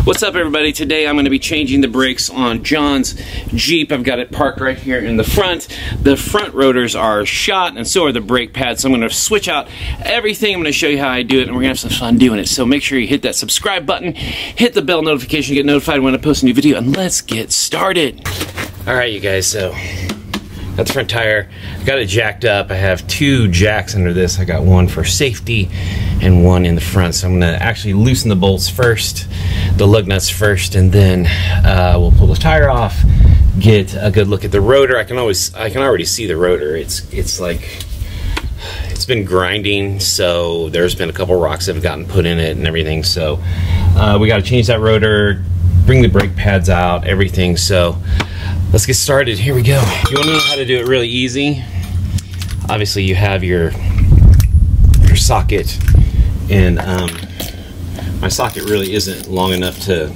What's up, everybody? Today I'm going to be changing the brakes on John's Jeep. I've got it parked right here in the front. The front rotors are shot and so are the brake pads, so I'm going to switch out everything. I'm going to show you how I do it, and we're going to have some fun doing it. So make sure you hit that subscribe button, hit the bell notification to get notified when I post a new video, and let's get started. Alright, you guys, so got the front tire. Got it jacked up. I have two jacks under this. I got one for safety and one in the front. So I'm gonna actually loosen the bolts first, the lug nuts first, and then we'll pull the tire off, get a good look at the rotor. I can already see the rotor. It's like, it's been grinding, so there's been a couple rocks that have gotten put in it and everything. So we got to change that rotor, bring the brake pads out, everything. So let's get started. Here we go. You want to know how to do it really easy? Obviously, you have your socket, and my socket really isn't long enough to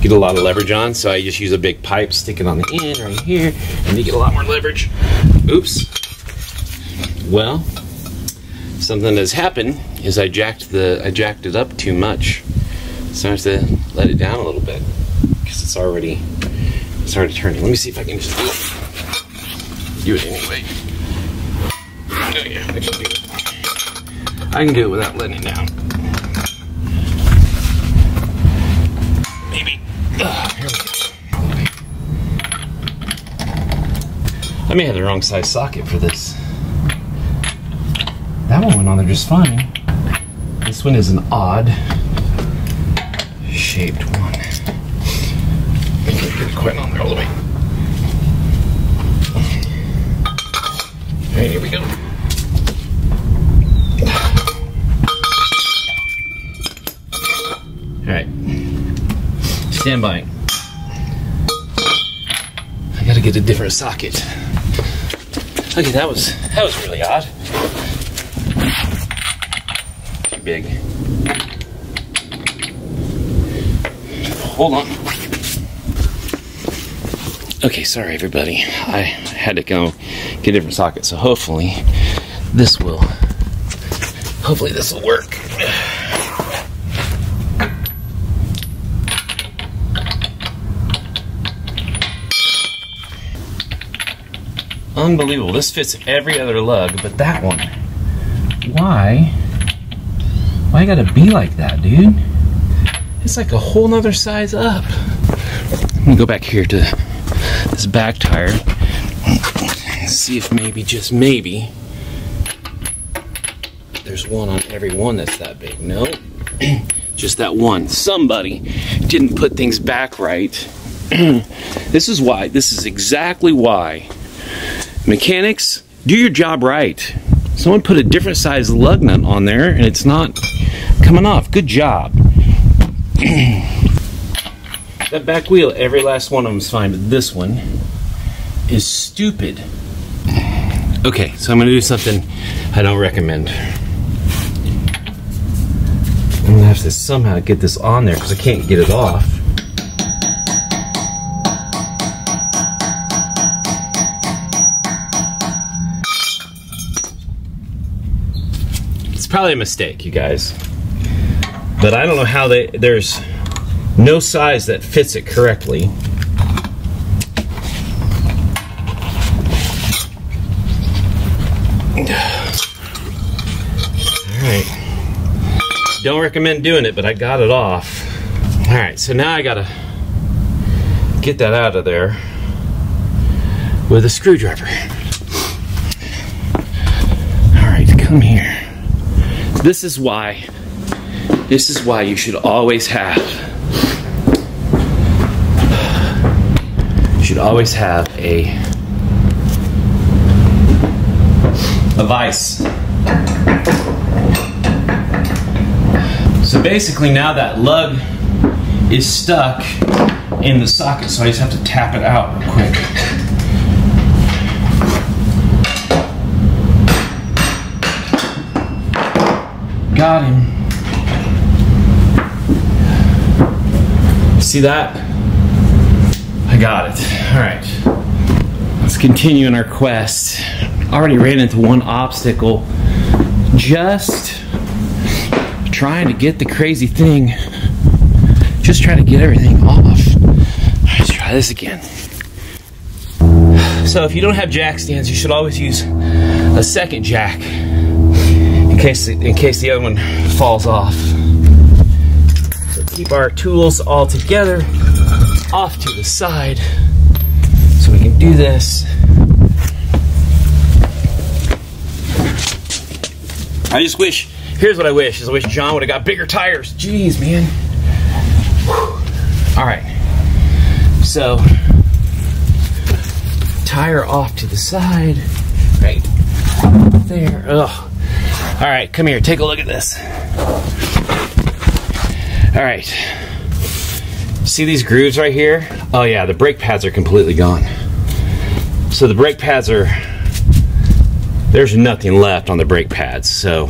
get a lot of leverage on, so I just use a big pipe, stick it on the end right here, and you get a lot more leverage. Oops. Well, something that's happened is I jacked it up too much, so I have to let it down a little bit because it's already turning. Let me see if I can just do it anyway. Oh yeah, I can do it. I can do it without letting it down. Maybe. Here we go. I may have the wrong size socket for this. That one went on there just fine. This one is an odd shaped one. I can't get it quite on there all the way. Alright, here we go. Alright. Stand by. I gotta get a different socket. Okay, that was really odd. Too big. Hold on. Okay, sorry everybody. I had to go get a different socket, so hopefully this will work. Unbelievable. This fits every other lug, but that one. Why you gotta be like that, dude? It's like a whole nother size up. I'm gonna go back here to this back tire and see if maybe, just maybe, there's one on every one that's that big. No, just that one. Somebody didn't put things back right. This is exactly why. Mechanics, do your job right. Someone put a different size lug nut on there and it's not coming off. Good job. That back wheel, every last one of them is fine, but this one is stupid. Okay, so I'm going to do something I don't recommend. I'm going to have to somehow get this on there because I can't get it off. It's probably a mistake, you guys. But I don't know how there's no size that fits it correctly. Alright. Don't recommend doing it, but I got it off. Alright, so now I gotta get that out of there with a screwdriver. Alright, come here. This is why you should always have a vise. So basically now that lug is stuck in the socket, so I just have to tap it out real quick. Got him. See that? I got it. Alright. Let's continue in our quest. Already ran into one obstacle just trying to get the crazy thing just try to get everything off. Let's try this again. So if you don't have jack stands, you should always use a second jack in case the other one falls off. So keep our tools all together, off to the side, so we can do this. I just wish, here's what I wish, is I wish John would have got bigger tires. Jeez, man. Whew. All right, so tire off to the side, right there. Ugh. All right, come here, take a look at this. All right, see these grooves right here? Oh yeah, the brake pads are completely gone. So the brake pads are, there's nothing left on the brake pads. So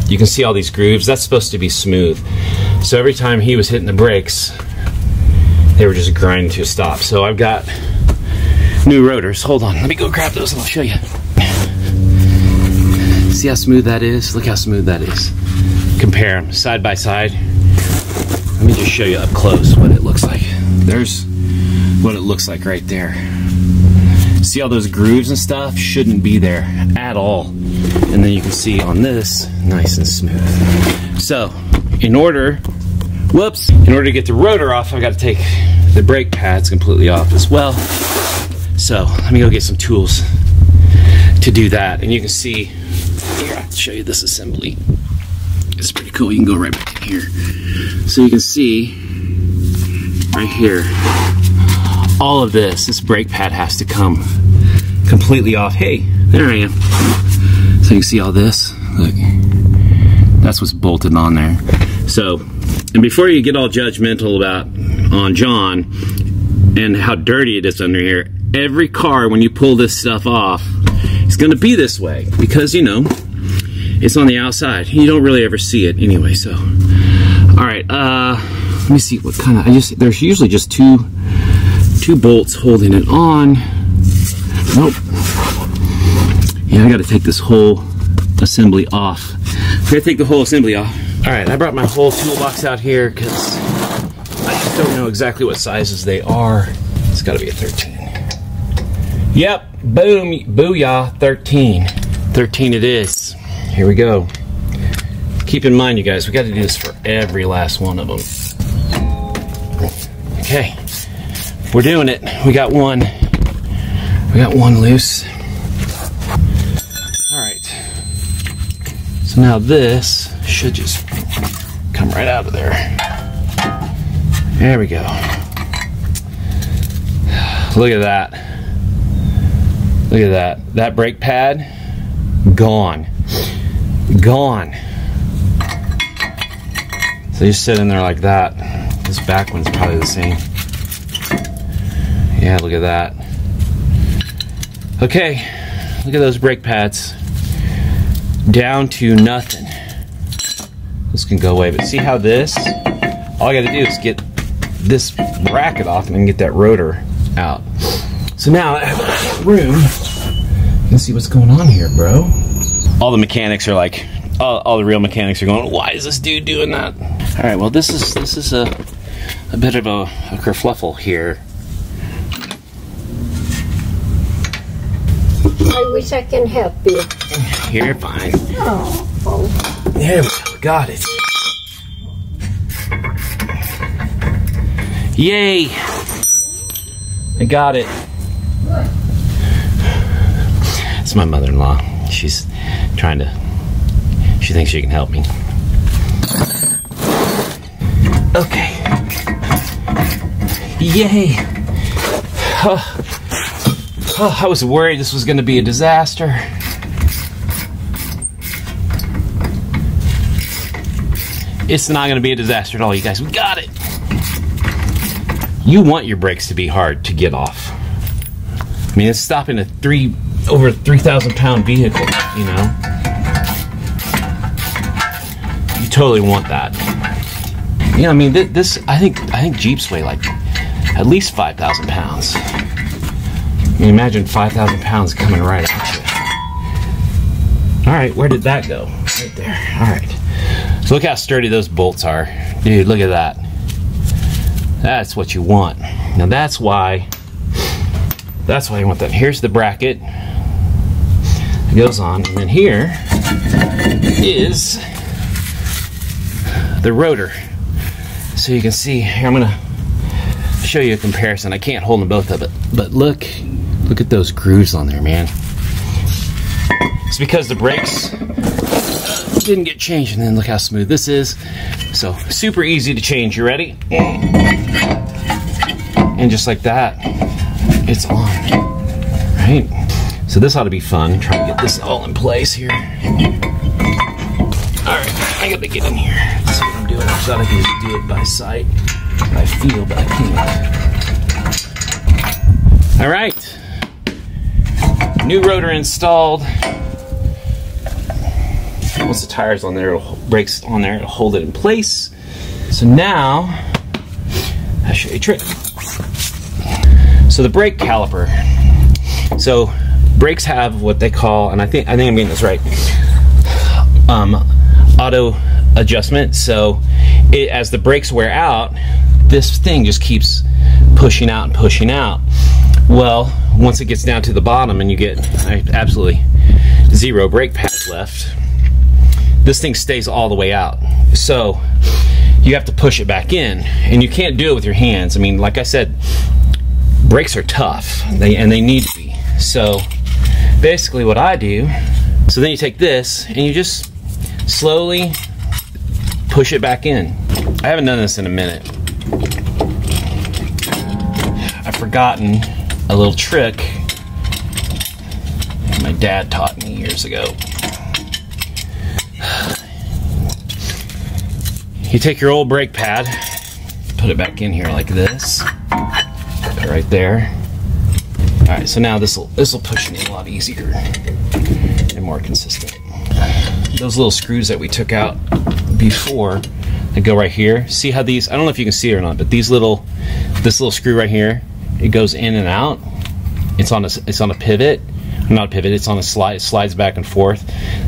you can see all these grooves. That's supposed to be smooth. So every time he was hitting the brakes, they were just grinding to a stop. So I've got new rotors. Hold on, let me go grab those and I'll show you. See how smooth that is? Look how smooth that is. Compare them side by side. Let me just show you up close what it looks like. There's what it looks like right there. See all those grooves and stuff? Shouldn't be there at all. And then you can see on this, nice and smooth. So, in order to get the rotor off, I've got to take the brake pads completely off as well. So, let me go get some tools to do that. And you can see, here, I'll show you this assembly. It's pretty cool. You can go right back in here. So you can see right here, all of this brake pad has to come completely off. Hey, there I am. So you can see all this. Look, that's what's bolted on there. So, and before you get all judgmental on John and how dirty it is under here, every car, when you pull this stuff off, it's gonna be this way because, you know, it's on the outside. You don't really ever see it anyway. So, all right, let me see what kind of, there's usually just two bolts holding it on. Nope. Yeah, I gotta take this whole assembly off. I gotta take the whole assembly off. All right, I brought my whole toolbox out here because I just don't know exactly what sizes they are. It's gotta be a 13. Yep, boom, booyah, 13. 13 it is. Here we go. Keep in mind, you guys, we got to do this for every last one of them. Okay, we're doing it. We got one loose. All right. So now this should just come right out of there. There we go. Look at that. Look at that. That brake pad, gone. Gone. So you sit in there like that. This back one's probably the same. Yeah, look at that. Okay, look at those brake pads. Down to nothing. This can go away, but see how this, all I gotta do is get this bracket off and then get that rotor out. So now I have room. You can see what's going on here, bro. All the mechanics are like, all the real mechanics are going, why is this dude doing that? All right, well this is a bit of a kerfluffle here. I wish I can help you. You're fine. Oh. There we go, got it. Yay! I got it. It's my mother-in-law. She's trying to, she thinks she can help me. Okay. Yay! Oh, I was worried this was going to be a disaster. It's not going to be a disaster at all, you guys. We got it. You want your brakes to be hard to get off. I mean, it's stopping a over 3,000 pound vehicle, you know. You totally want that. Yeah, I mean, this I think Jeeps weigh like at least 5,000 pounds. I mean, imagine 5,000 pounds coming right at you. All right, where did that go? Right there. All right. So look how sturdy those bolts are. Dude, look at that. That's what you want. Now that's why you want that. Here's the bracket. It goes on, and then here is the rotor. So you can see here, I'm gonna show you a comparison. I can't hold them both up, but look at those grooves on there, man. It's because the brakes didn't get changed, and then look how smooth this is. So super easy to change. You ready? And just like that, it's on, right? So this ought to be fun. Try to get this all in place here. All right, I gotta get in here. Let's see what I'm doing. I thought I could just do it by sight, by feel, but I can't. All right, new rotor installed. Once the tire's on there, brakes on there, it'll hold it in place. So now, I'll show you a trick. So the brake caliper. So brakes have what they call, and I think I'm getting this right, auto adjustment. So as the brakes wear out, this thing just keeps pushing out and pushing out. Well, once it gets down to the bottom and you get absolutely 0 brake pads left, this thing stays all the way out. So you have to push it back in, and you can't do it with your hands. I mean, like I said, brakes are tough, and they need to be. So basically what I do, so then you take this and you just slowly push it back in. I haven't done this in a minute. I've forgotten a little trick my dad taught me years ago. You take your old brake pad, put it back in here like this, put it right there. All right, so now this will push me a lot easier and more consistent. Those little screws that we took out before, they go right here. See how these? I don't know if you can see it or not, but this little screw right here, it goes in and out. It's on a pivot. Not a pivot. It's on a slide. It slides back and forth.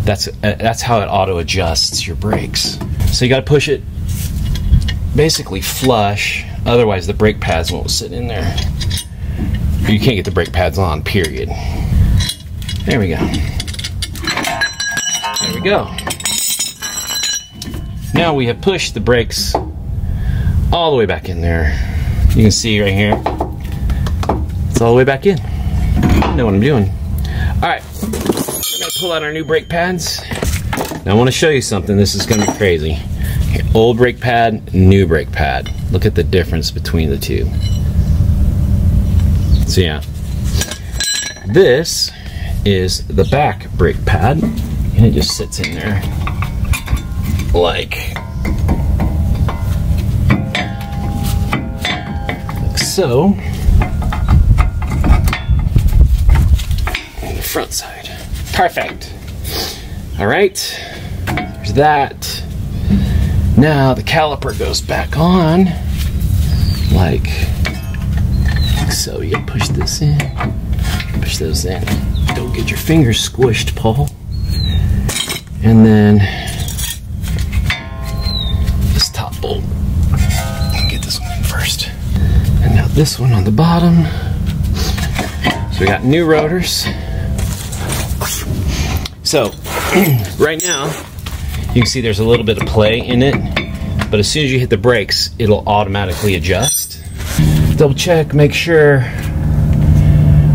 That's how it auto adjusts your brakes. So you got to push it basically flush. Otherwise, the brake pads won't sit in there. You can't get the brake pads on, period. There we go. There we go. Now we have pushed the brakes all the way back in there. You can see right here. It's all the way back in. I know what I'm doing. Alright, we're going to pull out our new brake pads. Now I want to show you something. This is going to be crazy. Here, old brake pad, new brake pad. Look at the difference between the two. So yeah, this is the back brake pad, and it just sits in there like so. And the front side, perfect. All right, there's that. Now the caliper goes back on like so. You push this in, push those in. Don't get your fingers squished, Paul. And then this top bolt. Get this one in first. And now this one on the bottom. So we got new rotors. So right now you can see there's a little bit of play in it, but as soon as you hit the brakes, it'll automatically adjust. Double check, make sure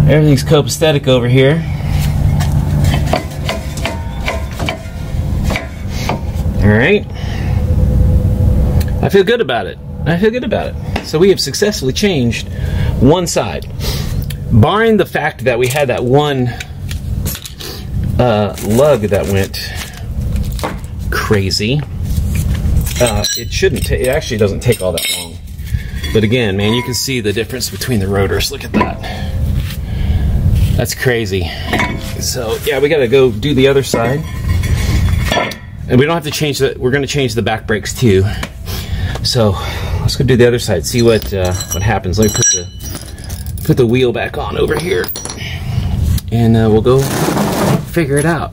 everything's copacetic over here. Alright. I feel good about it. I feel good about it. So we have successfully changed one side. Barring the fact that we had that one lug that went crazy. It actually doesn't take all that long. But again, man, you can see the difference between the rotors. Look at that. That's crazy. So yeah, we gotta go do the other side. And we don't have to change the, we're gonna change the back brakes too. So let's go do the other side, see what happens. Let me put the wheel back on over here. And we'll go figure it out.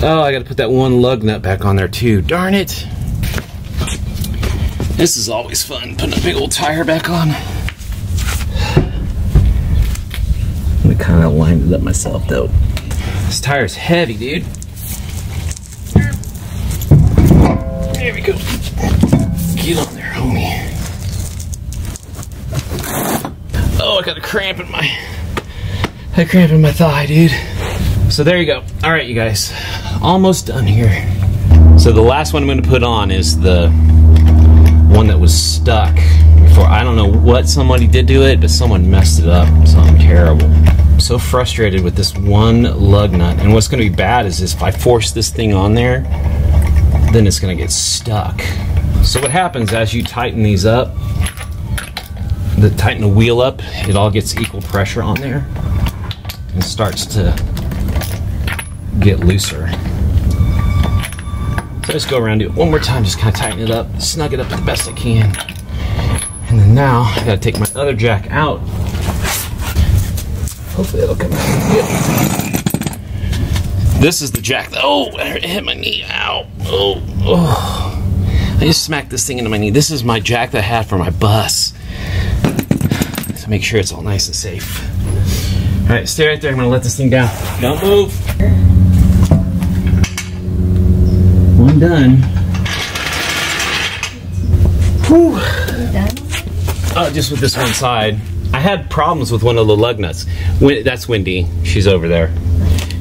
Oh, I gotta put that one lug nut back on there too. Darn it. This is always fun, putting a big old tire back on. I kind of lined it up myself though. This tire's heavy, dude. There we go. Get on there, homie. Oh, I got a cramp in my thigh, dude. So there you go. All right, you guys, almost done here. So the last one I'm going to put on is the one that was stuck before. I don't know what somebody did to it, but someone messed it up. Something terrible. I'm so frustrated with this one lug nut. And what's going to be bad is if I force this thing on there, then it's going to get stuck. So what happens as you tighten these up, tighten the wheel up, it all gets equal pressure on there and starts to get looser. So just go around, do it one more time, just kind of tighten it up, snug it up the best I can. And then now I gotta take my other jack out. Hopefully it'll come out. Yep. This is the jack. Oh, it hit my knee. Ow. Oh. I just smacked this thing into my knee. This is my jack that I had for my bus. So make sure it's all nice and safe. All right, stay right there. I'm gonna let this thing down. Don't move. One done. Whew. Just with this one side. I had problems with one of the lug nuts. That's Wendy. She's over there.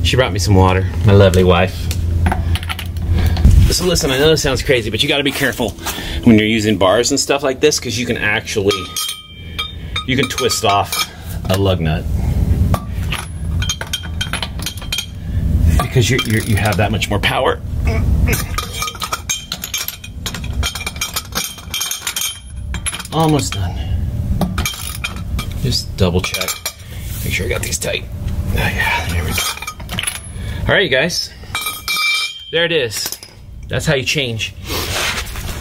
She brought me some water. My lovely wife. So listen, I know this sounds crazy, but you gotta be careful when you're using bars and stuff like this, because you can twist off a lug nut. Because you have that much more power. Almost done. Just double check. Make sure I got these tight. Oh, yeah, there we go. All right, you guys. There it is. That's how you change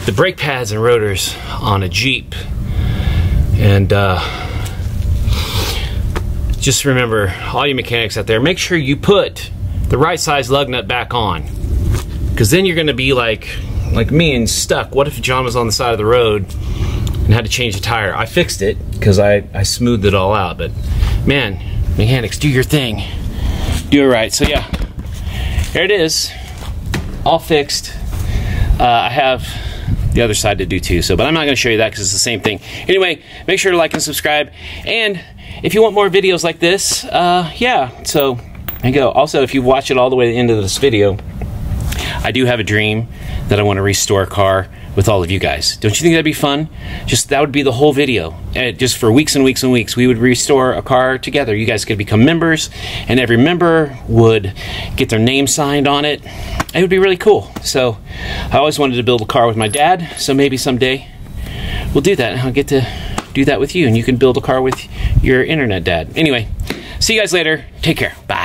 the brake pads and rotors on a Jeep. And just remember, all you mechanics out there, make sure you put the right size lug nut back on, because then you're going to be like me and stuck. What if John was on the side of the road and had to change the tire? I fixed it because I smoothed it all out, but man, mechanics, do your thing, do it right. So yeah, here it is, all fixed. I have the other side to do too, but I'm not going to show you that because it's the same thing. Anyway, make sure to like and subscribe, and if you want more videos like this, yeah, so there you go. Also, if you watch it all the way to the end of this video, I do have a dream that I want to restore a car with all of you guys. Don't you think that'd be fun? Just that would be the whole video. Just for weeks and weeks and weeks, we would restore a car together. You guys could become members, and every member would get their name signed on it. It would be really cool. So I always wanted to build a car with my dad, so maybe someday we'll do that, and I'll get to do that with you, and you can build a car with your internet dad. Anyway, see you guys later. Take care. Bye.